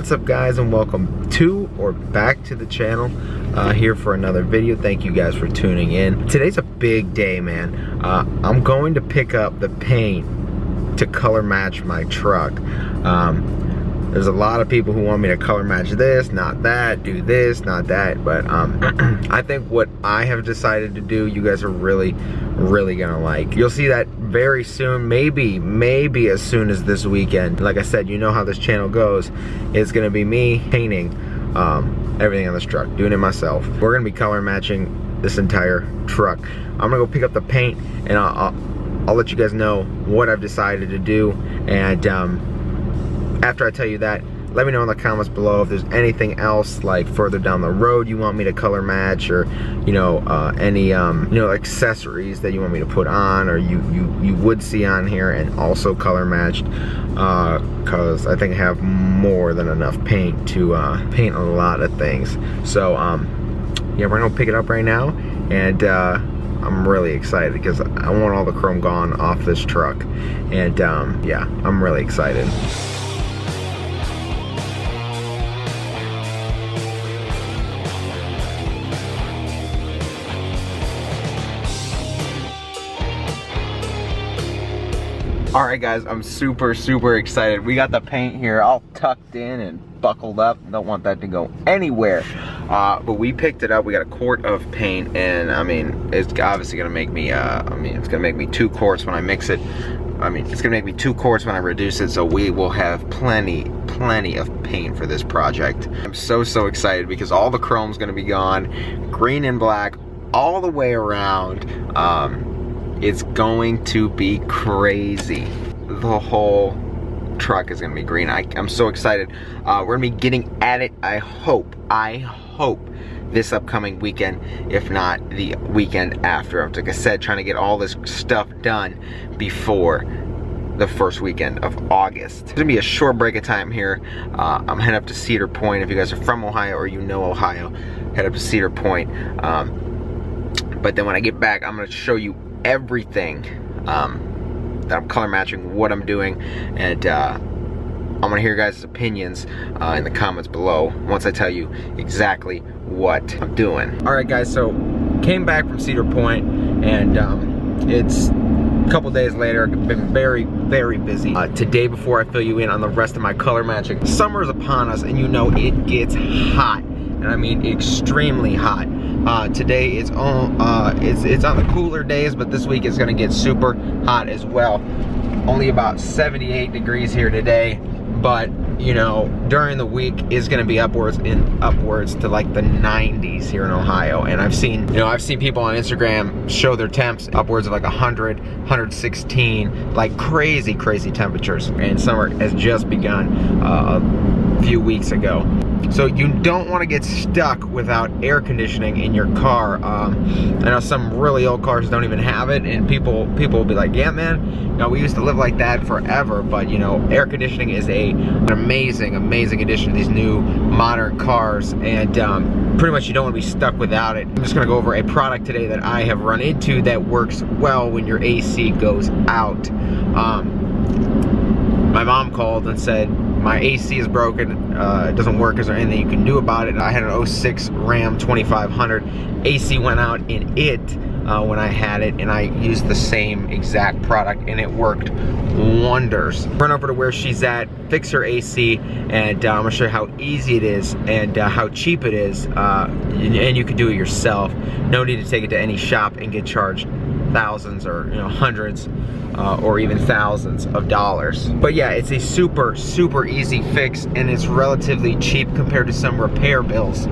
What's up, guys, and welcome to or back to the channel. Here for another video. Thank you guys for tuning in. Today's a big day, man. I'm going to pick up the paint to color match my truck. There's a lot of people who want me to color match this, not that, do this, not that, but I think what I have decided to do, you guys are really gonna like. You'll see that very soon, maybe as soon as this weekend. Like I said, you know how this channel goes. It's gonna be me painting everything on this truck, doing it myself. We're gonna be color matching this entire truck. I'm gonna go pick up the paint, and I'll let you guys know what I've decided to do. And after I tell you that, let me know in the comments below if there's anything else, like further down the road, you want me to color match, or any accessories that you want me to put on, or you would see on here and also color matched, because I think I have more than enough paint to paint a lot of things. So yeah, we're gonna pick it up right now, and I'm really excited because I want all the chrome gone off this truck. And yeah, I'm really excited. Alright guys, I'm super excited. We got the paint here all tucked in and buckled up. Don't want that to go anywhere. But we picked it up. We got a quart of paint, and I mean, it's obviously gonna make me it's gonna make me 2 quarts when I mix it. It's gonna make me 2 quarts when I reduce it, so we will have plenty of paint for this project. I'm so excited because all the chrome's gonna be gone, green and black all the way around. It's going to be crazy. The whole truck is gonna be green. I'm so excited. We're gonna be getting at it, I hope this upcoming weekend, if not the weekend after. Like I said, trying to get all this stuff done before the first weekend of August. It's gonna be a short break of time here. I'm heading up to Cedar Point. If you guys are from Ohio or you know Ohio, head up to Cedar Point. But then when I get back, I'm gonna show you everything that I'm color matching, what I'm doing, and I'm gonna hear your guys' opinions in the comments below once I tell you exactly what I'm doing. Alright guys, so came back from Cedar Point, and it's a couple days later. I've been very busy. Today, before I fill you in on the rest of my color matching, summer is upon us, and you know it gets hot, and I mean extremely hot. Today it's on the cooler days, but this week it's gonna get super hot as well. Only about 78 degrees here today, but you know, during the week is gonna be upwards to like the 90s here in Ohio. And I've seen people on Instagram show their temps upwards of like 100, 116, like crazy temperatures. And summer has just begun a few weeks ago. So you don't want to get stuck without air conditioning in your car. I know some really old cars don't even have it, and people will be like, yeah man, you know, we used to live like that forever. But you know, air conditioning is an amazing addition to these new modern cars, and pretty much you don't want to be stuck without it. I'm just gonna go over a product today that I have run into that works well when your AC goes out. My mom called and said, my AC is broken, it doesn't work, is there anything you can do about it? I had an 06 Ram 2500, AC went out in it when I had it, and I used the same exact product, and it worked wonders. Run over to where she's at, fix her AC, and I'm gonna show you how easy it is and how cheap it is, and you can do it yourself. No need to take it to any shop and get charged thousands or hundreds or even thousands of dollars. But yeah, it's a super easy fix, and it's relatively cheap compared to some repair bills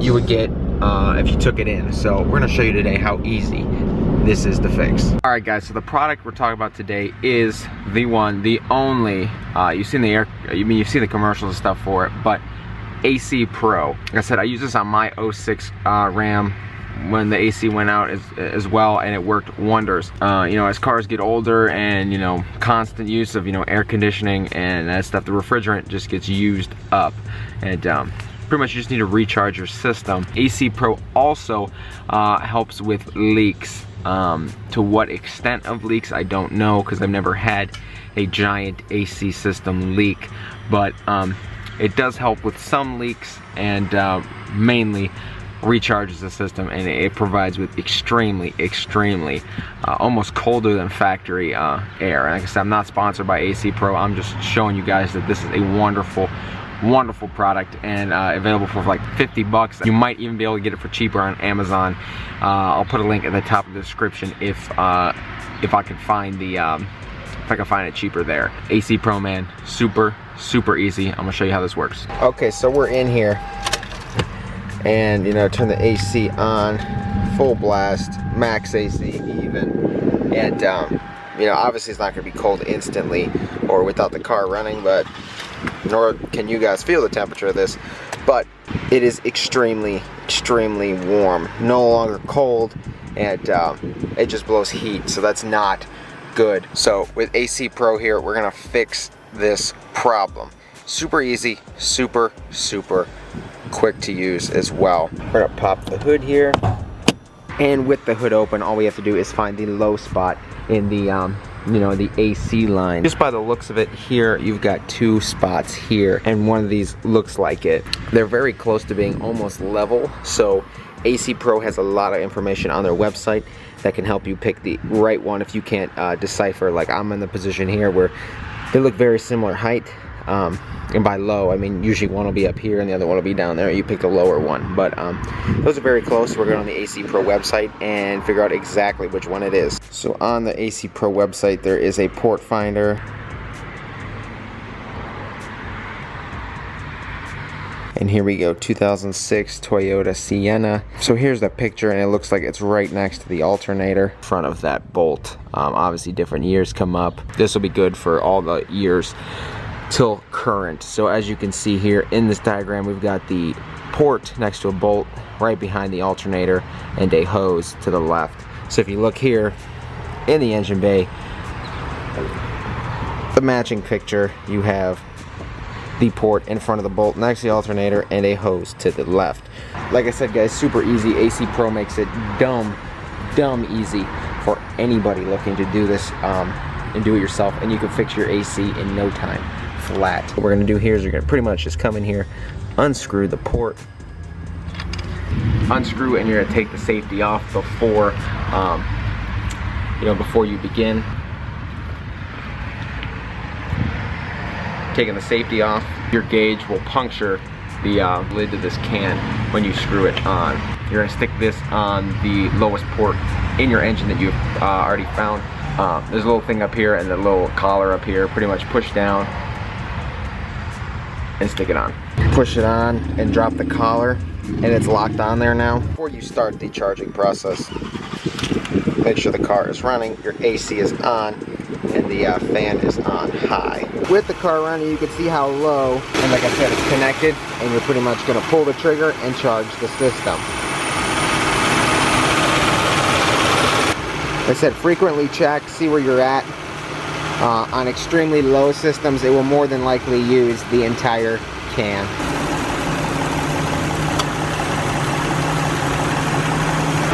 you would get if you took it in. So we're gonna show you today how easy this is to fix. All right guys, so the product we're talking about today is the one, the only, you've seen the commercials and stuff for it, but AC Pro. Like I said, I use this on my 06 Ram when the AC went out as well, and it worked wonders. As cars get older, and constant use of air conditioning and that stuff, the refrigerant just gets used up, and pretty much you just need to recharge your system. AC Pro also helps with leaks. To what extent of leaks, I don't know, because I've never had a giant AC system leak, but it does help with some leaks, and mainly recharges the system, and it provides with extremely almost colder than factory air. And like I said, I'm not sponsored by AC Pro. I'm just showing you guys that this is a wonderful product, and available for like 50 bucks. You might even be able to get it for cheaper on Amazon. I'll put a link at the top of the description if I can find the if I can find it cheaper there. AC Pro, man, super easy. I'm gonna show you how this works. Okay, so we're in here, and you know, turn the AC on, full blast, max AC even, and you know, obviously it's not gonna be cold instantly or without the car running, but nor can you guys feel the temperature of this, but it is extremely warm, no longer cold, and it just blows heat, so that's not good. So with AC Pro here, we're gonna fix this problem. Super easy, super quick to use as well. We're gonna pop the hood here, and with the hood open, all we have to do is find the low spot in the you know, the AC line. Just by the looks of it here, you've got two spots here, and one of these looks like it. They're very close to being almost level, so AC Pro has a lot of information on their website that can help you pick the right one if you can't decipher. Like, I'm in the position here where they look very similar height, and by low, I mean usually one will be up here and the other one will be down there. You pick the lower one, but those are very close. We're going on the AC Pro website and figure out exactly which one it is. So on the AC Pro website, there is a port finder, and here we go, 2006 Toyota Sienna. So here's the picture, and it looks like it's right next to the alternator in front of that bolt. Obviously different years come up. This will be good for all the years till current. So as you can see here in this diagram, we've got the port next to a bolt right behind the alternator and a hose to the left. So if you look here in the engine bay, the matching picture, you have the port in front of the bolt next to the alternator and a hose to the left. Like I said, guys, super easy. AC Pro makes it dumb easy for anybody looking to do this and do it yourself, and you can fix your AC in no time flat. What we're gonna do here is you're gonna pretty much just come in here, unscrew the port, unscrew, and you're gonna take the safety off before you know, before you begin. Taking the safety off, your gauge will puncture the lid to this can when you screw it on. You're gonna stick this on the lowest port in your engine that you've already found. There's a little thing up here and a little collar up here. Pretty much push down and stick it on. Push it on and drop the collar, and it's locked on there now. Before you start the charging process, make sure the car is running, your AC is on, and the fan is on high. With the car running, you can see how low, and like I said, it's connected, and you're pretty much gonna pull the trigger and charge the system. Like I said, frequently check, see where you're at. On extremely low systems, it will more than likely use the entire can.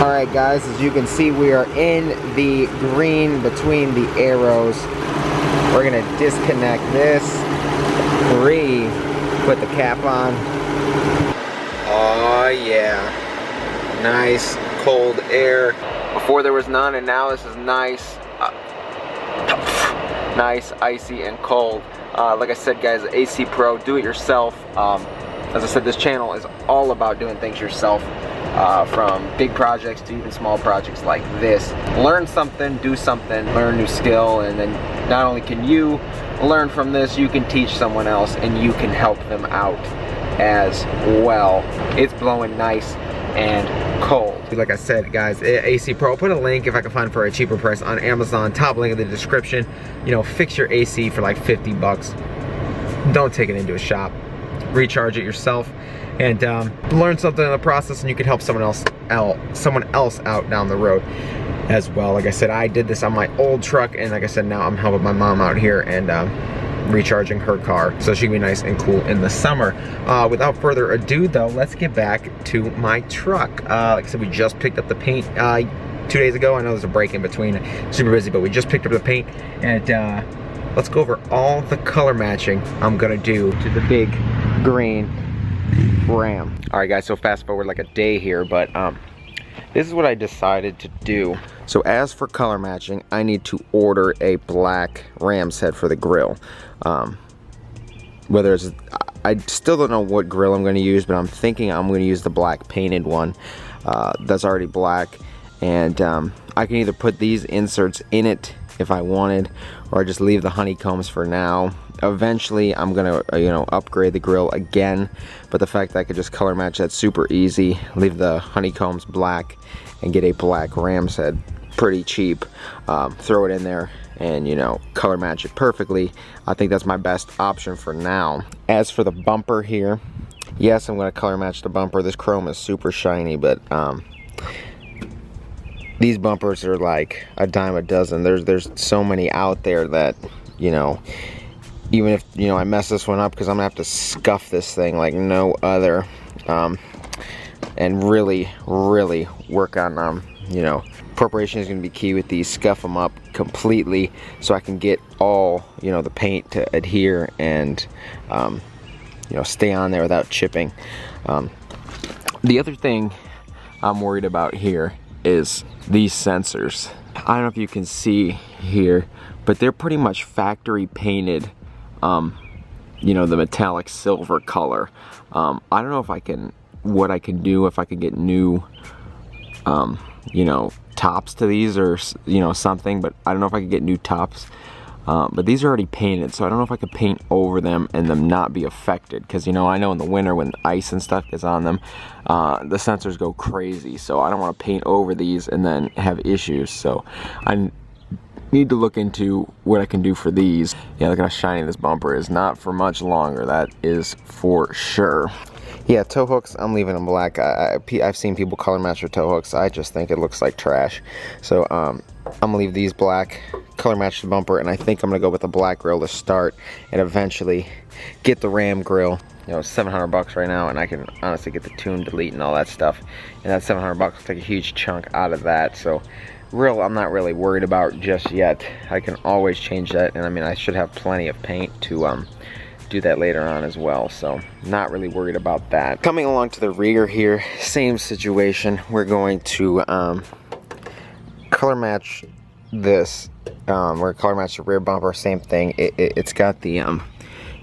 Alright guys, as you can see, we are in the green between the arrows. We're going to disconnect this, put the cap on. Oh yeah, nice cold air. Before there was none, and now this is nice. Nice, icy, and cold. Like I said, guys, AC Pro, do it yourself. As I said, this channel is all about doing things yourself, from big projects to even small projects like this. Learn something, do something, learn a new skill, and then not only can you learn from this, you can teach someone else, and you can help them out as well. It's blowing nice and cold. Like I said, guys, AC Pro, I'll put a link if I can find for a cheaper price on Amazon, top link in the description. You know, fix your AC for like 50 bucks. Don't take it into a shop. Recharge it yourself, and learn something in the process, and you can help someone else out down the road as well. Like I said, I did this on my old truck, and like I said, now I'm helping my mom out here and recharging her car so she can be nice and cool in the summer. Without further ado though, let's get back to my truck. Like I said, we just picked up the paint 2 days ago. I know there's a break in between, super busy, but we just picked up the paint, and let's go over all the color matching I'm gonna do to the big green Ram. All right guys, so fast forward like a day here, but this is what I decided to do. So as for color matching, I need to order a black Ram's head for the grill. Whether it's, I still don't know what grill I'm gonna use, but I'm thinking I'm gonna use the black painted one that's already black. And I can either put these inserts in it if I wanted, or I just leave the honeycombs for now. Eventually I'm gonna upgrade the grill again, but the fact that I could just color match that super easy, leave the honeycombs black and get a black Ram's head pretty cheap, throw it in there and color match it perfectly. I think that's my best option for now. As for the bumper here, yes, I'm gonna color match the bumper. This chrome is super shiny, but these bumpers are like a dime a dozen. There's so many out there that, even if, I mess this one up, because I'm gonna have to scuff this thing like no other, and really work on, preparation is gonna be key with these. Scuff them up completely so I can get all, the paint to adhere and, stay on there without chipping. The other thing I'm worried about here is these sensors. I don't know if you can see here, but they're pretty much factory painted, the metallic silver color. I don't know if what I can do if I could get new, tops to these or, something, but I don't know if I could get new tops. But these are already painted, so I don't know if I could paint over them and them not be affected, because I know in the winter when ice and stuff is on them, the sensors go crazy, so I don't want to paint over these and then have issues. So I need to look into what I can do for these. Yeah, look how shiny this bumper is. Not for much longer, that is for sure. Yeah, tow hooks, I'm leaving them black. I've seen people color match their tow hooks. I just think it looks like trash. So I'm gonna leave these black, color match the bumper, and I think I'm gonna go with the black grill to start and eventually get the Ram grill. It's 700 bucks right now, and I can honestly get the tune delete and all that stuff. And that 700 bucks will take a huge chunk out of that. So I'm not really worried about just yet. I can always change that, and I mean, I should have plenty of paint to do that later on as well, so not really worried about that. Coming along to the rear here, same situation. We're going to color match this. We're gonna color match the rear bumper, same thing. It's got the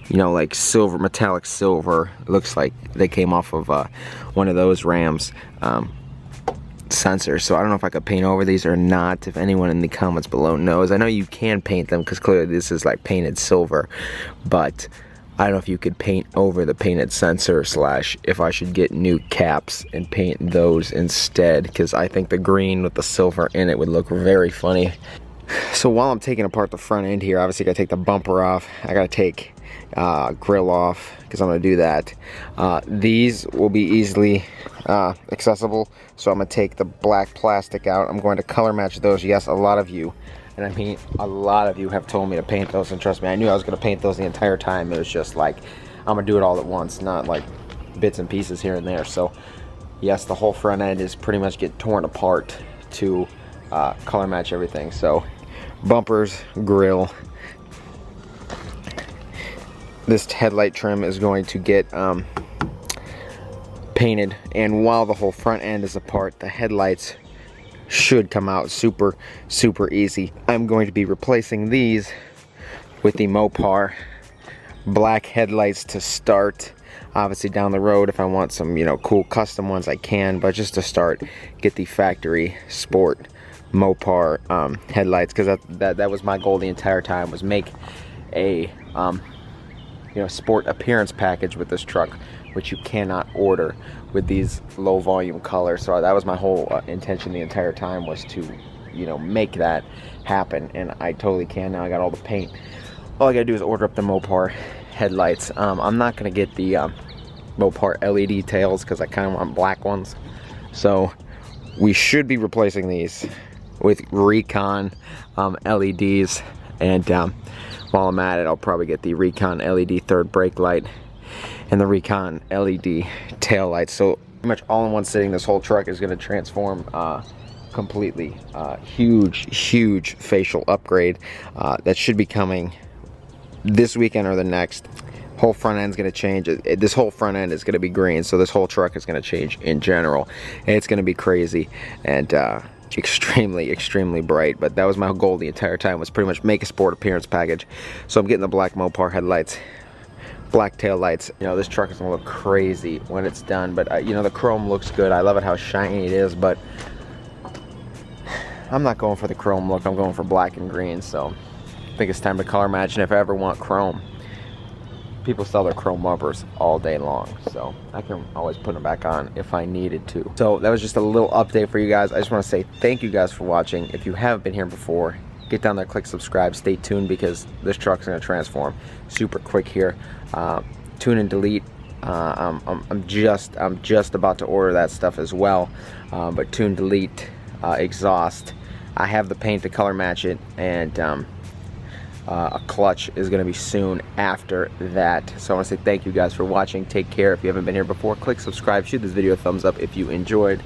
like silver, metallic silver. It looks like they came off of one of those Rams sensors. So I don't know if I could paint over these or not. If anyone in the comments below knows, I know you can paint them because clearly this is like painted silver, but I don't know if you could paint over the painted sensor, slash if I should get new caps and paint those instead, because I think the green with the silver in it would look very funny. So while I'm taking apart the front end here, obviously I gotta take the bumper off. I gotta take grill off because I'm gonna do that. These will be easily accessible, so I'm gonna take the black plastic out. I'm going to color match those. Yes, a lot of you, and I mean a lot of you, have told me to paint those, and trust me, I knew I was gonna paint those the entire time. It was just like, I'm gonna do it all at once, not like bits and pieces here and there. So yes, the whole front end is pretty much get torn apart to color match everything. So bumpers, grill, this headlight trim is going to get painted, and while the whole front end is apart, the headlights should come out super easy. I'm going to be replacing these with the Mopar black headlights to start. Obviously down the road, if I want some cool custom ones, I can, but just to start, get the factory sport Mopar headlights, because that was my goal the entire time, was make a sport appearance package with this truck, which you cannot order with these low volume colors. So that was my whole intention the entire time, was to make that happen, and I totally can now. I got all the paint. All I gotta do is order up the Mopar headlights. I'm not gonna get the Mopar LED tails because I kind of want black ones, so we should be replacing these with Recon LEDs. And while I'm at it, I'll probably get the Recon LED third brake light and the Recon LED tail lights. So pretty much all in one sitting, this whole truck is going to transform completely. Huge facial upgrade that should be coming this weekend or the next. Whole front end's gonna change. This whole front end is gonna be green, so this whole truck is gonna change in general. It's gonna be crazy and extremely bright. But that was my goal the entire time, was pretty much make a sport appearance package. So I'm getting the black Mopar headlights, black tail lights. You know, this truck is gonna look crazy when it's done, but you know, the chrome looks good. I love it how shiny it is, but I'm not going for the chrome look. I'm going for black and green. So I think it's time to color match, and if I ever want chrome, people sell their chrome bumpers all day long, so I can always put them back on if I needed to. So that was just a little update for you guys. I just want to say thank you guys for watching. If you haven't been here before, get down there, click subscribe, stay tuned, because this truck's going to transform super quick here. Tune and delete. I'm just about to order that stuff as well, but tune, delete, exhaust. I have the paint to color match it, and a clutch is going to be soon after that. So I want to say thank you guys for watching. Take care. If you haven't been here before, click subscribe, shoot this video a thumbs up if you enjoyed,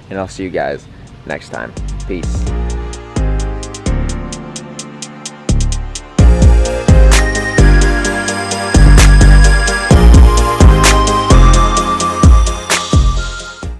and I'll see you guys next time. Peace.